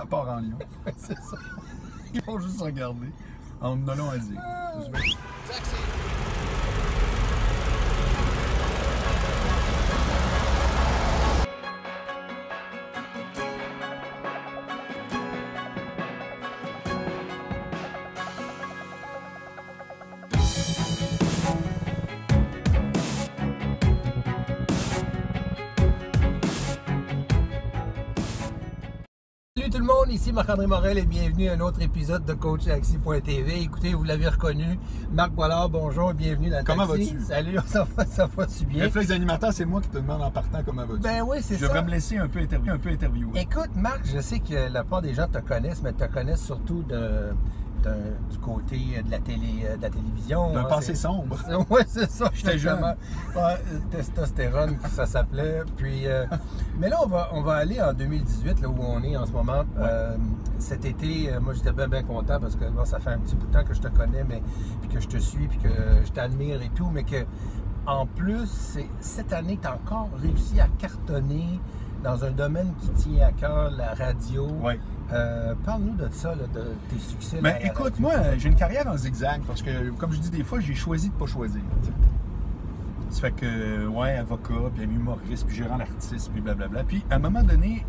part en lion. C'est ça. Ils vont juste regarder. En donnant à dire. Salut tout le monde, ici Marc-André Morel et bienvenue à un autre épisode de CoachAxi.tv. Écoutez, vous l'avez reconnu, Marc Boilard, bonjour et bienvenue dans le Comment taxi. vas-tu? Salut, ça va-tu bien? Le flex d'animateur, c'est moi qui te demande en partant comment vas-tu. Ben oui, c'est ça. Je devrais me laisser un peu interviewer. Écoute, Marc, je sais que la plupart des gens te connaissent, mais te connaissent surtout du côté de la télévision. D'un passé sombre. Oui, c'est ça. J'étais jeune. Ouais, testostérone, ça s'appelait. Puis, mais là, on va aller en 2018, là où on est en ce moment. Ouais. Cet été, moi, j'étais bien content parce que bon, ça fait un petit bout de temps que je te connais, puis que je te suis, puis que je t'admire et tout, mais que en plus, cette année, tu as encore réussi à cartonner dans un domaine qui tient à cœur, la radio. Oui. Parle-nous de ça, là, de tes succès. Ben, écoute, moi, j'ai une carrière en zigzag parce que, comme je dis des fois, j'ai choisi de ne pas choisir. T'sais. Ça fait que, ouais, avocat, puis humoriste, puis gérant d'artiste, puis blablabla. Puis, à un moment donné,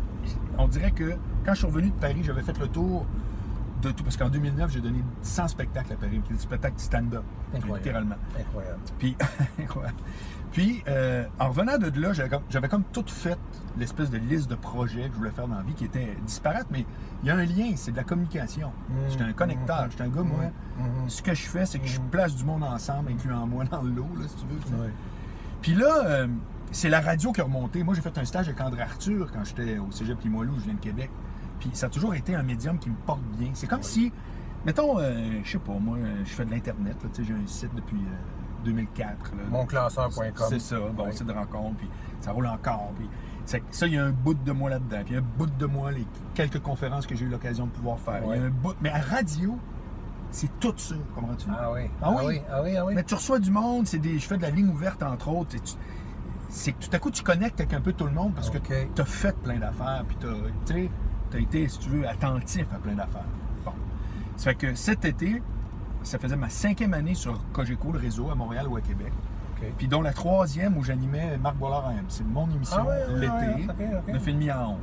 on dirait que quand je suis revenu de Paris, j'avais fait le tour de tout. Parce qu'en 2009, j'ai donné 100 spectacles à Paris, des spectacles stand-up, littéralement. Incroyable. Puis, Puis en revenant de là, j'avais comme tout fait l'espèce de liste de projets que je voulais faire dans la vie qui était disparate, mais il y a un lien, c'est de la communication. J'étais un connecteur, j'étais un gars, moi. Ce que je fais, c'est que je place du monde ensemble, incluant moi dans le lot, là, si tu veux. Ouais. Puis là, c'est la radio qui a remonté. Moi, j'ai fait un stage avec André Arthur quand j'étais au Cégep Limoilou, je viens de Québec. Puis ça a toujours été un médium qui me porte bien. C'est comme si, mettons, je sais pas, moi, je fais de l'Internet, là, tu sais, j'ai un site depuis 2004. Monclasseur.com. C'est ça, bon, site de rencontre, puis ça roule encore. Puis ça, il y a un bout de moi là-dedans. Puis il y a un bout de moi, les quelques conférences que j'ai eu l'occasion de pouvoir faire. Ouais. Il y a un bout, mais à radio, c'est tout ça, comprends-tu? Ah oui. Ah oui? Ah oui, ah oui. Mais tu reçois du monde, je fais de la ligne ouverte, entre autres. C'est que tout à coup, tu connectes avec un peu tout le monde parce que tu as fait plein d'affaires, puis tu as été, si tu veux, attentif à plein d'affaires. Bon. Ça fait que cet été, ça faisait ma 5e année sur Cogeco, le réseau, à Montréal ou à Québec. Okay. Puis dont la 3e où j'animais Marc Boilard AM. C'est mon émission l'été, 9h30 à 11.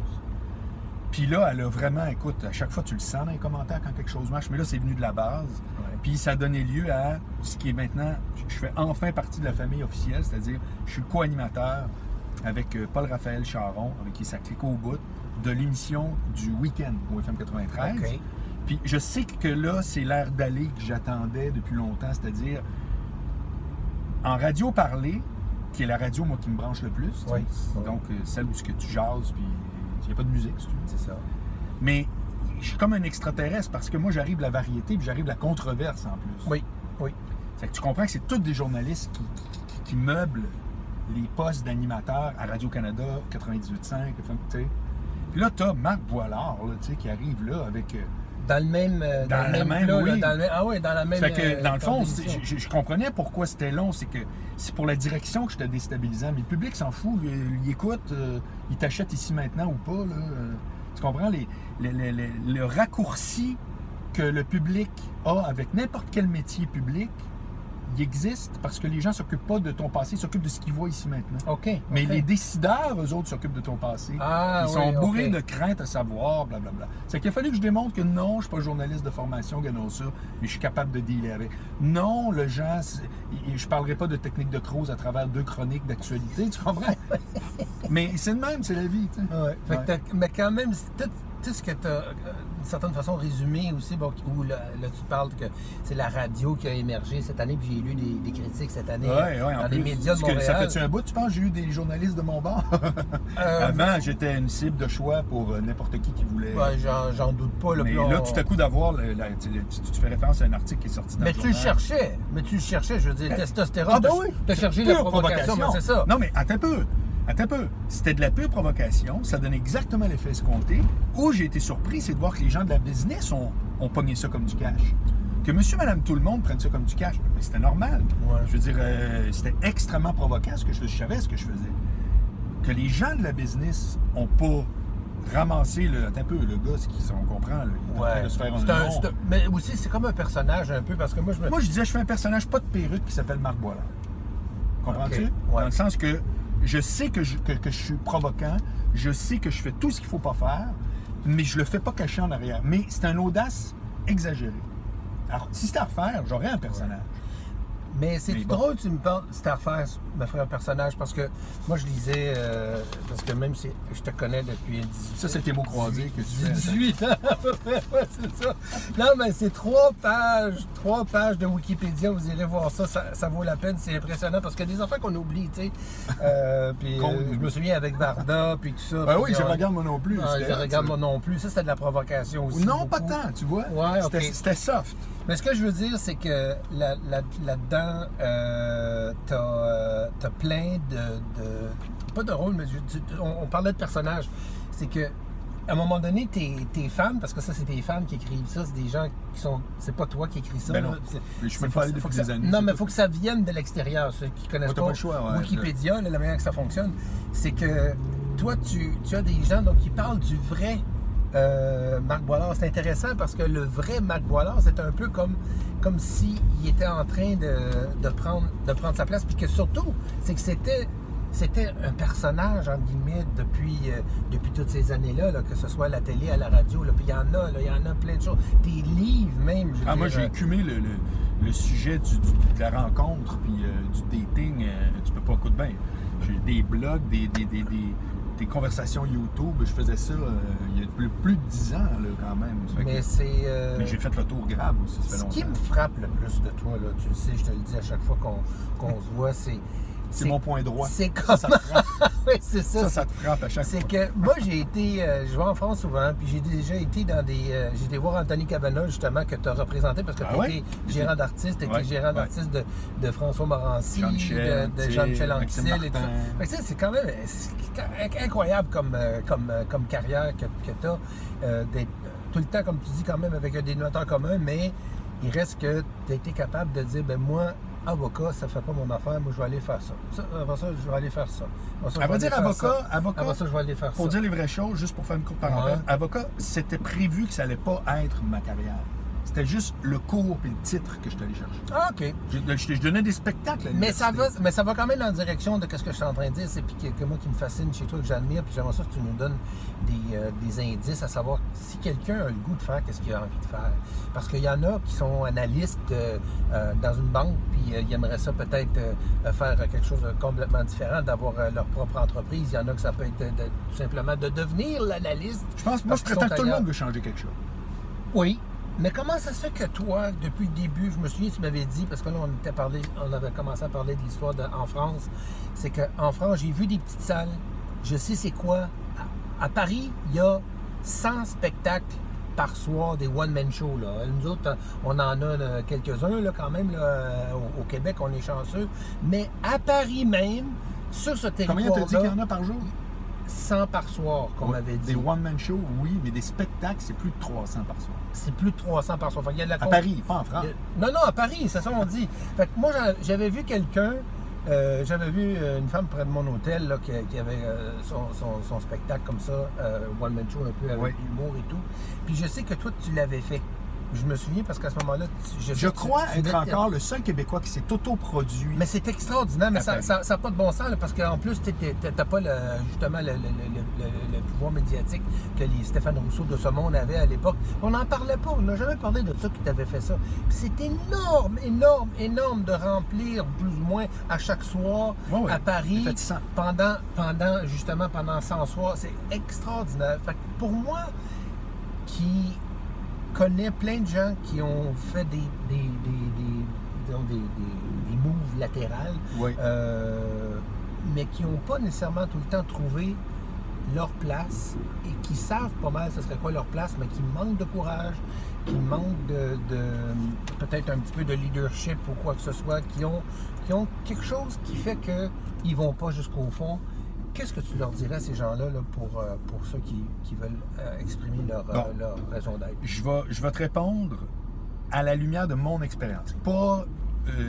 Puis là, elle a vraiment, écoute, à chaque fois, tu le sens dans les commentaires quand quelque chose marche, mais là, c'est venu de la base. Ouais. Puis ça a donné lieu à ce qui est maintenant, je fais enfin partie de la famille officielle, c'est-à-dire, je suis le co-animateur avec Paul-Raphaël Charon, avec qui ça clique au bout, de l'émission du week-end au FM 93. Okay. Puis je sais que là, c'est l'ère d'aller que j'attendais depuis longtemps, c'est-à-dire en radio parlée, qui est la radio, moi, qui me branche le plus. Oui. Donc, celle où tu jases, puis il n'y a pas de musique, si tu veux. C'est ça. Mais je suis comme un extraterrestre parce que moi, j'arrive de la variété, puis j'arrive de la controverse en plus. Oui, oui. C'est que tu comprends que c'est tous des journalistes qui meublent les postes d'animateurs à Radio-Canada, 98.5, tu sais. Puis là, tu as Marc Boilard, là, tu sais, qui arrive là avec... Dans le même plat, oui. Dans la même... Fait que, dans le fond, je comprenais pourquoi c'était long. C'est que c'est pour la direction que j'étais déstabilisant. Mais le public s'en fout. Il écoute, il t'achète ici maintenant ou pas. Là. Tu comprends le raccourci que le public a avec n'importe quel métier public? Il existe parce que les gens ne s'occupent pas de ton passé, ils s'occupent de ce qu'ils voient ici maintenant. Okay. Mais les décideurs, eux autres, s'occupent de ton passé. Ils sont bourrés de crainte à savoir, blablabla. C'est qu'il a fallu que je démontre que non, je ne suis pas journaliste de formation, gagnons ça, mais je suis capable de dealer avec. Non, le gens, je ne parlerai pas de technique de Cruz à travers 2 chroniques d'actualité, tu comprends? Mais c'est le même, c'est la vie. Tu sais. Ouais. Mais quand même, tout ce que tu as, d'une certaine façon, résumé aussi, bon, où là, tu parles que c'est la radio qui a émergé cette année, puis j'ai lu des critiques cette année dans les médias de Montréal. Ça fait-tu un bout, tu penses, j'ai eu des journalistes de mon bord? Avant, j'étais une cible de choix pour n'importe qui voulait... Ouais, j'en doute pas. Là, mais là, tout à coup, d'avoir... tu fais référence à un article qui est sorti dans le journal. Mais tu le cherchais, je veux dire, testostérone. Ah ben oui! Tu as cherché la provocation, mais c'est ça. Non, mais attends un peu. C'était de la pure provocation, ça donnait exactement l'effet escompté. Où j'ai été surpris, c'est de voir que les gens de la business ont pogné ça comme du cash. Que monsieur, madame, tout le monde prenne ça comme du cash, mais c'était normal. Ouais. Je veux dire, c'était extrêmement provoquant ce que je savais ce que je faisais. Que les gens de la business n'ont pas ramasser un peu le gars, ce qu'on comprend, là, il est en train de se faire un nom. Mais aussi, c'est comme un personnage un peu, parce que moi, Moi, je disais, je fais un personnage pas de perruque qui s'appelle Marc Boilard. Comprends-tu? Okay. Dans le sens que je sais que je suis provoquant, je sais que je fais tout ce qu'il faut pas faire, mais je le fais pas caché en arrière. Mais c'est une audace exagérée. Alors, si c'était à refaire, j'aurais un personnage. Mais c'est drôle que tu me parles, c'était à refaire, me faire un personnage, parce que moi, je lisais, parce que même si je te connais depuis 18 Ça, c'est tes mots croisés que tu fais. 18 ans à peu près, ouais, c'est ça. Non, mais c'est 3 pages de Wikipédia, vous irez voir ça, ça vaut la peine, c'est impressionnant, parce qu'il y a des enfants qu'on oublie, tu sais. Puis je me souviens avec Varda, puis tout ça. Ben oui, je regarde moi non plus. Je regarde moi non plus, ça, c'était de la provocation aussi. Non, beaucoup. pas tant, tu vois. Ouais, okay. C'était soft. Mais ce que je veux dire, c'est que là-dedans, t'as plein de... Pas de rôle, mais on parlait de personnages. C'est que à un moment donné, tes fans, parce que ça, c'est tes fans qui écrivent ça, c'est des gens qui sont... C'est pas toi qui écris ça. Ben non. Je peux pas aller depuis des années. Non, mais il faut que ça vienne de l'extérieur. Ceux qui connaissent pas le choix, ouais, Wikipédia, la manière que ça fonctionne, c'est que toi, tu as des gens donc, qui parlent du vrai... Marc Boilard, c'est intéressant parce que le vrai Marc Boilard, c'est un peu comme s'il était en train de prendre sa place, puis que surtout, c'est que c'était un personnage, entre guillemets, depuis toutes ces années-là, que ce soit à la télé, à la radio, là, puis il y en a plein de choses. Des livres même. Moi, j'ai écumé le sujet de la rencontre, puis du dating, tu peux pas écouter bien. J'ai des blogs, des conversations YouTube, je faisais ça il y a plus de 10 ans, là, quand même. Mais j'ai fait le tour grave aussi, ça fait longtemps. Ce qui me frappe le plus de toi, là, tu le sais, je te le dis à chaque fois qu'on se voit, c'est mon point droit. C'est comme... ça te frappe. Oui, c'est ça. Ça te frappe à chaque fois. C'est que moi, j'ai été... je vais en France souvent, puis j'ai déjà été dans des... j'ai été voir Anthony Cavana, justement, que tu as représenté, parce que tu étais gérant d'artiste, tu étais gérant d'artiste de François Morancy, de Jean-Michel Anctil et tout ça. Fait que, c'est quand même incroyable comme carrière que tu as, d'être tout le temps, comme tu dis, quand même, avec un dénominateur commun, mais il reste que tu as été capable de dire, ben moi, avocat, ça fait pas mon affaire, moi je vais aller faire ça. Avant ça, je vais aller faire ça. À vrai dire, avocat, avant ça, je vais aller faire pour dire les vraies choses, juste pour faire une courte parenthèse, avocat, c'était prévu que ça allait pas être ma carrière. C'était juste le cours et le titre que je suis allé chercher. Ah, OK. Je donnais des spectacles à l'université. Mais ça va quand même dans la direction de ce que je suis en train de dire. C'est que moi qui me fascine chez toi, que j'admire, puis j'aimerais ça que tu nous donnes des indices à savoir si quelqu'un a le goût de faire, qu'est-ce qu'il a envie de faire. Parce qu'il y en a qui sont analystes dans une banque, puis ils aimeraient ça peut-être faire quelque chose de complètement différent, d'avoir leur propre entreprise. Il y en a que ça peut être tout simplement de devenir l'analyste. Je pense que moi, je préfère que tout le monde veut changer quelque chose. Oui. Mais comment ça se fait que toi, depuis le début, je me souviens, tu m'avais dit, parce que là, on avait commencé à parler de l'histoire en France, c'est qu'en France, j'ai vu des petites salles, je sais c'est quoi. À Paris, il y a 100 spectacles par soir, des one-man shows. Là. Nous autres, on en a quelques-uns là, quand même. Là, au Québec, on est chanceux. Mais à Paris même, sur ce territoire-là... Combien t'as dit qu'il y en a par jour? 100 par soir, qu'on m'avait dit. Des one-man shows, oui, mais des spectacles, c'est plus de 300 par soir. C'est plus de 300 par soir. Enfin, il y a de la à Paris, pas en France. Non, à Paris, c'est ça on dit. Fait que moi, j'avais vu quelqu'un, j'avais vu une femme près de mon hôtel là, qui avait son spectacle comme ça, one-man show un peu avec l'humour et tout. Puis je sais que toi, tu l'avais fait. Je me souviens parce qu'à ce moment-là, je crois être encore le seul Québécois qui s'est autoproduit. Mais c'est extraordinaire, mais ça n'a pas de bon sens, là, parce qu'en plus, tu n'as pas justement le pouvoir médiatique que les Stéphane Rousseau de ce monde avaient à l'époque. On n'en parlait pas, on n'a jamais parlé de ça qui t'avait fait ça. C'est énorme de remplir plus ou moins à chaque soir à Paris pendant 100 soirs. C'est extraordinaire. Fait que pour moi, qui connais plein de gens qui ont fait des moves latérales, mais qui n'ont pas nécessairement tout le temps trouvé leur place et qui savent pas mal ce serait quoi leur place, mais qui manquent de courage, qui manquent de peut-être un petit peu de leadership ou quoi que ce soit, qui ont quelque chose qui fait qu'ils ne vont pas jusqu'au fond. Qu'est-ce que tu leur dirais à ces gens-là là, pour ceux qui veulent exprimer leur raison d'être? Je vais te répondre à la lumière de mon expérience, pas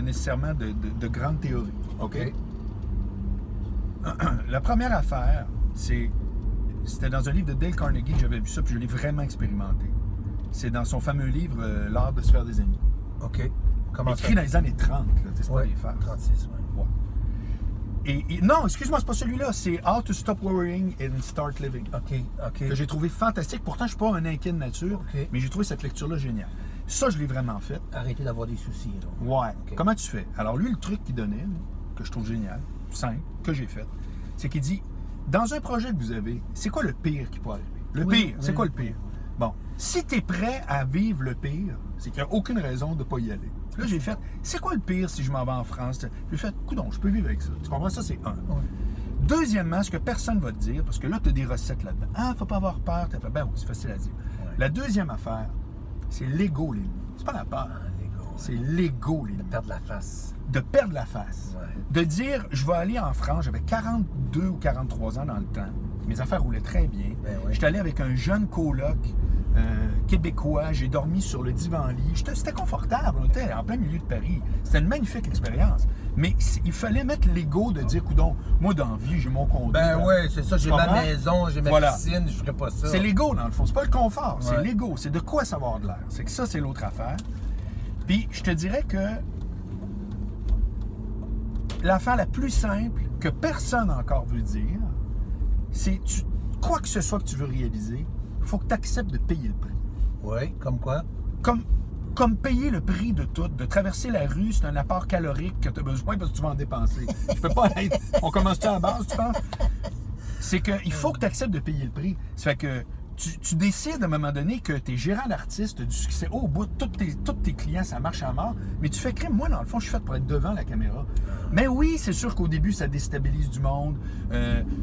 nécessairement de grandes théories. OK? La première affaire, c'est c'était dans un livre de Dale Carnegie que j'avais vu ça, puis je l'ai vraiment expérimenté. C'est dans son fameux livre L'art de se faire des amis. OK. Comment écrit dans les années 30, c'est pas les faire. 36, oui. Et non, excuse-moi, c'est pas celui-là, c'est How to Stop Worrying and Start Living. OK. Que j'ai trouvé fantastique. Pourtant, je suis pas un inquiet de nature, mais j'ai trouvé cette lecture-là géniale. Ça, je l'ai vraiment fait. Arrêtez d'avoir des soucis. Là. Ouais. Okay. Comment tu fais? Alors, lui, le truc qu'il donnait, que je trouve génial, simple, que j'ai fait, c'est qu'il dit, dans un projet que vous avez, c'est quoi le pire qui peut arriver? Le pire, c'est quoi le pire? Bon, si tu es prêt à vivre le pire, c'est qu'il n'y a aucune raison de ne pas y aller. Là, j'ai fait, c'est quoi le pire si je m'en vais en France? J'ai fait, coudonc, je peux vivre avec ça. Tu comprends? Ça, c'est un. Ouais. Deuxièmement, ce que personne ne va te dire, parce que là, tu as des recettes là-dedans. Ah, faut pas avoir peur. Tu as fait, ben oui, c'est facile à dire. Ouais. La deuxième affaire, c'est l'ego, l'ennemi. C'est pas la peur. C'est l'ego, l'ennemi. De perdre la face. De perdre la face. Ouais. De dire, je vais aller en France, j'avais 42 ou 43 ans dans le temps. Mes affaires roulaient très bien. Ben oui. J'étais allé avec un jeune coloc québécois. J'ai dormi sur le divan-lit. C'était confortable. On était en plein milieu de Paris. C'était une magnifique expérience. Mais il fallait mettre l'ego de dire, coudonc, moi, dans la vie, j'ai mon condo. Ben oui, c'est ça. J'ai ma maison, j'ai ma piscine, je ferais pas ça. C'est l'ego, dans le fond. C'est pas le confort. C'est l'ego. C'est de quoi savoir de l'air. C'est que ça, c'est l'autre affaire. Puis, je te dirais que l'affaire la plus simple que personne encore veut dire, c'est quoi que ce soit que tu veux réaliser, il faut que tu acceptes de payer le prix. Oui, comme quoi? Comme payer le prix de tout. De traverser la rue, c'est un apport calorique que tu as besoin parce que tu vas en dépenser. Je peux pas être... On commence à la base, tu penses? C'est qu'il faut que tu acceptes de payer le prix. Ça fait que tu décides à un moment donné que tu es gérant d'artiste, du succès au bout, tous tes clients, ça marche à mort, mais tu fais crime. Moi, dans le fond, je suis fait pour être devant la caméra. Mais oui, c'est sûr qu'au début, ça déstabilise du monde.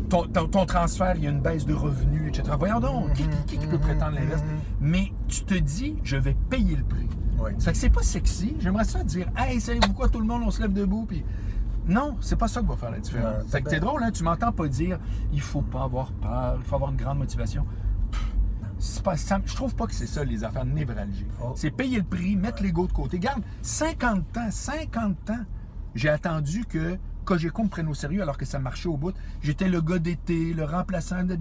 Ton transfert, il y a une baisse de revenus, etc. Voyons donc, qui peut prétendre l'inverse? Mais tu te dis, je vais payer le prix. Oui. Ça fait que c'est pas sexy. J'aimerais ça dire, hey, savez-vous quoi, tout le monde, on se lève debout, puis... Non, c'est pas ça qui va faire la différence. C'est drôle, hein? Tu m'entends pas dire, il faut pas avoir peur, il faut avoir une grande motivation. Je trouve pas que c'est ça, les affaires névralgiques. C'est payer le prix, mettre l'ego de côté. Regarde, 50 ans, j'ai attendu que Cogeco me prenne au sérieux alors que ça marchait au bout. J'étais le gars d'été, le remplaçant de...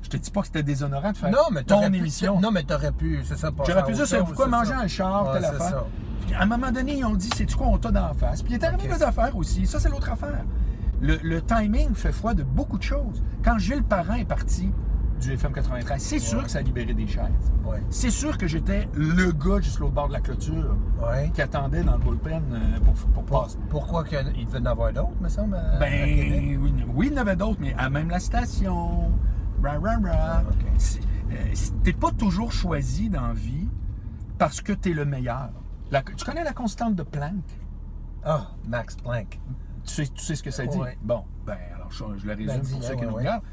Je te dis pas que c'était déshonorant de faire ton émission. Non, mais t'aurais pu, c'est ça. J'aurais pu dire, c'est pourquoi manger un char, telle affaire. À un moment donné, ils ont dit, c'est-tu quoi, on t'a d'en face. Puis il est arrivé des affaires aussi. Ça, c'est l'autre affaire. Le timing fait foi de beaucoup de choses. Quand Gilles Parent est parti du FM 93, c'est sûr que ça a libéré des chaises. Ouais. C'est sûr que j'étais le gars jusqu'à l'autre bord de la clôture qui attendait dans le bullpen pour passer. Pourquoi il devait en avoir d'autres, me semble? Oui, il y en avait d'autres, mais à même la station. T'es pas toujours choisi dans la vie parce que t'es le meilleur. Tu connais la constante de Planck? Ah, Max Planck. Tu sais ce que ça dit? Ouais. Bon, alors je le résume pour ceux qui nous regardent.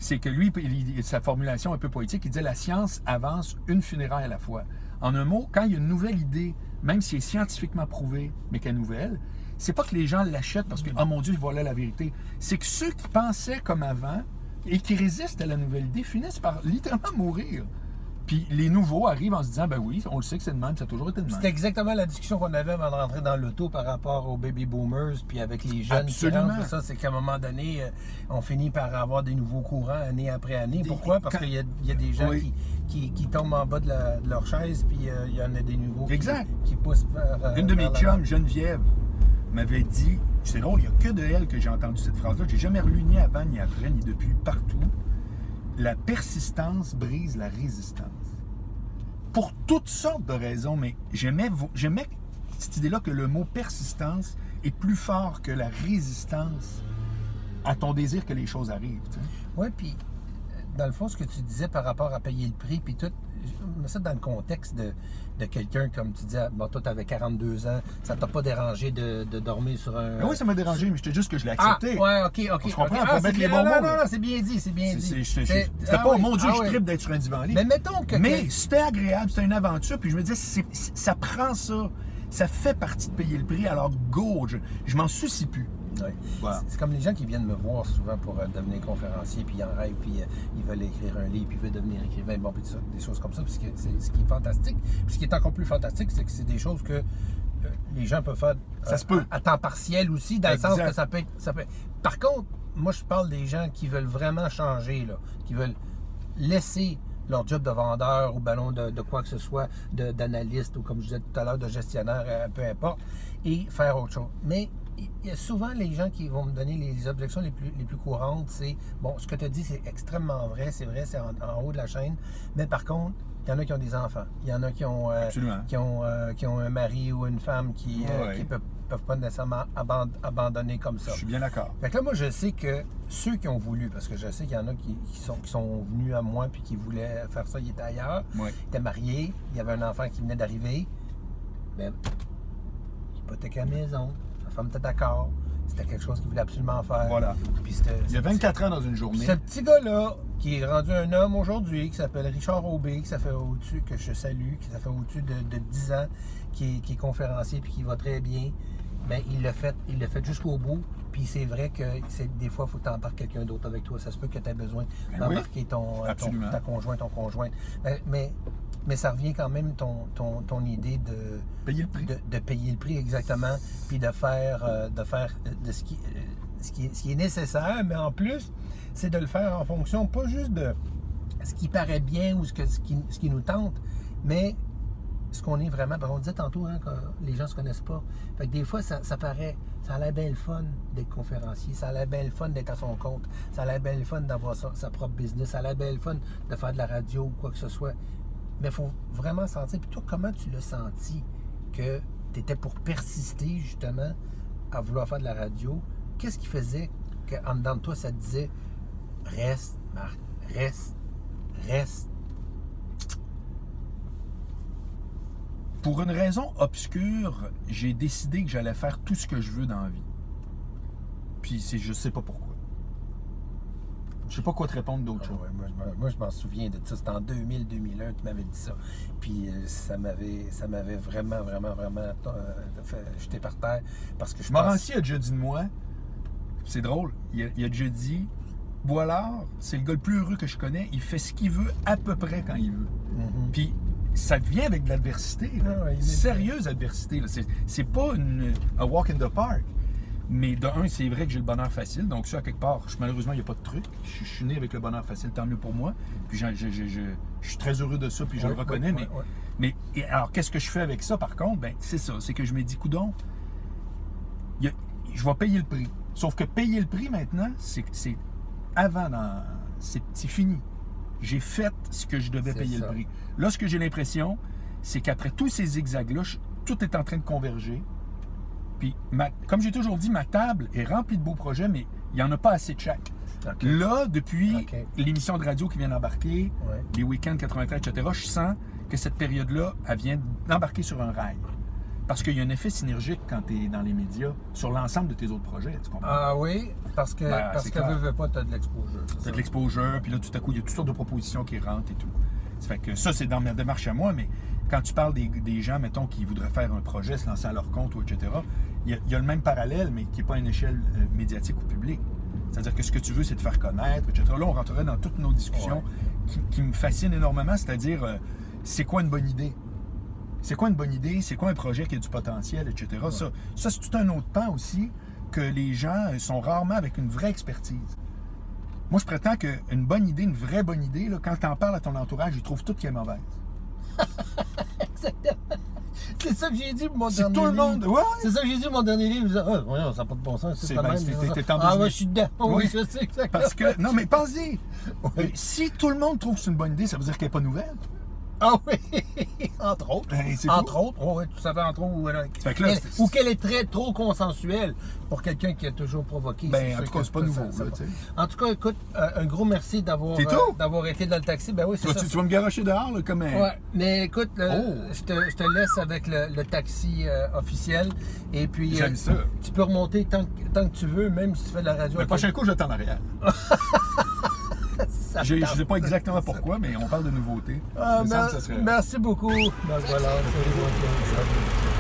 C'est que lui, sa formulation un peu poétique, il disait « La science avance une funéraille à la fois ». En un mot, quand il y a une nouvelle idée, même si elle est scientifiquement prouvée, mais qu'elle est nouvelle, c'est pas que les gens l'achètent parce que « Oh mon Dieu, voilà la vérité ». C'est que ceux qui pensaient comme avant et qui résistent à la nouvelle idée finissent par littéralement mourir. Puis les nouveaux arrivent en se disant, ben oui, on le sait que c'est de même, ça a toujours été de même. C'était exactement la discussion qu'on avait avant de rentrer dans l'auto par rapport aux baby boomers, puis avec les jeunes qui rentrent. Ça, c'est qu'à un moment donné, on finit par avoir des nouveaux courants année après année. Pourquoi? Parce qu'il y a des gens qui tombent en bas de leur chaise, puis il y en a des nouveaux qui poussent vers... Une de mes chums, Geneviève, m'avait dit, c'est drôle, il n'y a que de elle que j'ai entendu cette phrase-là. J'ai jamais relu ni avant, ni après, ni depuis, partout. La persistance brise la résistance. Pour toutes sortes de raisons, mais j'aimais cette idée-là que le mot persistance est plus fort que la résistance à ton désir que les choses arrivent. Oui, puis dans le fond, ce que tu disais par rapport à payer le prix, puis tout, je mets ça dans le contexte de quelqu'un, comme tu disais, bon, toi, tu avais 42 ans, ça t'a pas dérangé de dormir sur un... Ben oui, ça m'a dérangé, mais je te dis juste que je l'ai accepté. Ah, ouais, OK. Tu comprends? Faut mettre les bons mots. Non, c'est bien dit, c'est bien dit. C'était pas, mon Dieu, je tripe d'être sur un divan-lit. Mais mettons que... Mais c'était agréable, c'était une aventure, puis je me disais, ça prend ça. Ça fait partie de payer le prix, alors go, je m'en soucie plus. Ouais. Voilà. C'est comme les gens qui viennent me voir souvent pour devenir conférencier, puis ils en rêvent, puis ils veulent écrire un livre, puis ils veulent devenir écrivain, bon, puis des choses comme ça. Puis c'est ce qui est fantastique. Puis ce qui est encore plus fantastique, c'est que c'est des choses que les gens peuvent faire ça se peut. À temps partiel aussi, dans le sens que ça peut être... Par contre, moi, je parle des gens qui veulent vraiment changer, là, qui veulent laisser leur job de vendeur ou ballon de quoi que ce soit, d'analyste ou comme je disais tout à l'heure, de gestionnaire, peu importe, et faire autre chose. Mais il y a souvent les gens qui vont me donner les objections les plus courantes, c'est, bon, ce que tu as dit, c'est extrêmement vrai, c'est en haut de la chaîne, mais par contre, il y en a qui ont des enfants, il y en a qui ont un mari ou une femme qui peuvent pas nécessairement abandonner comme ça. Je suis bien d'accord. Fait que là, moi, je sais que ceux qui ont voulu, parce que je sais qu'il y en a qui sont venus à moi puis qui voulaient faire ça, ils étaient ailleurs, ils étaient mariés, il y avait un enfant qui venait d'arriver, mais hypothèque à la maison, la femme était d'accord, c'était quelque chose qu'il voulait absolument faire. Voilà. Puis il y a 24 ans dans une journée. Ce petit gars-là, qui est rendu un homme aujourd'hui, qui s'appelle Richard Aubé, que je salue, qui ça fait au-dessus de 10 ans, qui est conférencier puis qui va très bien, mais il l'a fait jusqu'au bout. Puis c'est vrai que des fois, il faut que tu embarques quelqu'un d'autre avec toi. Ça se peut que tu aies besoin d'embarquer ta conjointe, ton conjoint. Mais ça revient quand même ton idée de payer le prix. De payer le prix, exactement. Puis de faire ce qui est nécessaire, mais en plus, c'est de le faire en fonction, pas juste de ce qui paraît bien ou ce qui nous tente, mais ce qu'on est vraiment. On disait tantôt que les gens ne se connaissent pas. Fait que des fois, ça paraît. Ça a l'air bien le fun d'être conférencier. Ça a l'air bien le fun d'être à son compte. Ça a l'air bien le fun d'avoir sa propre business. Ça a l'air bien le fun de faire de la radio ou quoi que ce soit. Mais il faut vraiment sentir. Puis toi, comment tu l'as senti que tu étais pour persister justement à vouloir faire de la radio? Qu'est-ce qui faisait qu'en dedans de toi, ça te disait reste, Marc, reste. Pour une raison obscure, j'ai décidé que j'allais faire tout ce que je veux dans la vie. Puis je sais pas pourquoi. Je sais pas quoi te répondre d'autre chose. Ouais, moi, je m'en souviens de ça. C'était en 2000-2001, tu m'avais dit ça. Puis ça m'avait vraiment jeté par terre. Parce que Morancy a déjà dit de moi, c'est drôle, il a déjà dit, Boilard, c'est le gars le plus heureux que je connais, il fait ce qu'il veut à peu près quand il veut. Mm-hmm. Puis ça vient avec de l'adversité. Sérieuse adversité. C'est pas un walk in the park. Mais de un, c'est vrai que j'ai le bonheur facile. Donc ça, à quelque part, malheureusement, il n'y a pas de truc. Je suis né avec le bonheur facile, tant mieux pour moi. Puis je suis très heureux de ça, puis je le reconnais. Mais alors, qu'est-ce que je fais avec ça, par contre? Ben, c'est ça. C'est que je me dis, coudonc, je vais payer le prix. Sauf que payer le prix maintenant, c'est avant, c'est fini. J'ai fait ce que je devais payer le prix. Là, ce que j'ai l'impression, c'est qu'après tous ces zigzags-là, tout est en train de converger. Puis, comme j'ai toujours dit, ma table est remplie de beaux projets, mais il n'y en a pas assez de chaque. Okay. Là, depuis l'émission de radio qui vient d'embarquer, les week-ends 93, etc., je sens que cette période-là, elle vient d'embarquer sur un rail. Parce qu'il y a un effet synergique quand tu es dans les médias sur l'ensemble de tes autres projets, tu comprends? Ah oui, parce que veux pas, tu as de l'exposure. Tu as de l'exposure, puis là, tout à coup, il y a toutes sortes de propositions qui rentrent et tout. Ça fait que ça, c'est dans ma démarche à moi, mais quand tu parles des gens, mettons, qui voudraient faire un projet, se lancer à leur compte, ou etc., il y a le même parallèle, mais qui n'est pas à une échelle médiatique ou publique. C'est-à-dire que ce que tu veux, c'est te faire connaître, etc. Là, on rentrerait dans toutes nos discussions qui me fascinent énormément, c'est-à-dire, c'est quoi une bonne idée? C'est quoi une bonne idée? C'est quoi un projet qui a du potentiel, etc.? Ouais. Ça, c'est tout un autre pan aussi, que les gens sont rarement avec une vraie expertise. Moi, je prétends qu'une bonne idée, une vraie bonne idée, là, quand tu en parles à ton entourage, ils trouvent tout qui est mauvaise. Exactement. C'est ça que j'ai dit pour mon dernier livre. Tout le monde. Ouais. C'est ça que j'ai dit pour mon dernier livre. Ça n'a pas de bon sens. C'est même. Ouais, je suis dedans. Oui, je sais exactement. Parce que, non, mais pense-y. Si tout le monde trouve que c'est une bonne idée, ça veut dire qu'elle n'est pas nouvelle. Ah oui, entre autres. Oui, tout ça fait entre autres. Ou qu'elle est trop consensuelle pour quelqu'un qui a toujours provoqué. En tout cas, c'est pas nouveau. En tout cas, écoute, un gros merci d'avoir été dans le taxi. Ben oui, c'est ça. Tu vas me garocher dehors, là, comme un... Ouais, mais écoute, je te laisse avec le taxi officiel. Et puis, j'aime ça. Tu peux remonter tant que tu veux, même si tu fais de la radio. Le prochain coup, je t'en arrière. Je ne sais pas exactement pourquoi, mais on parle de nouveautés. Merci beaucoup. Ben voilà, salut.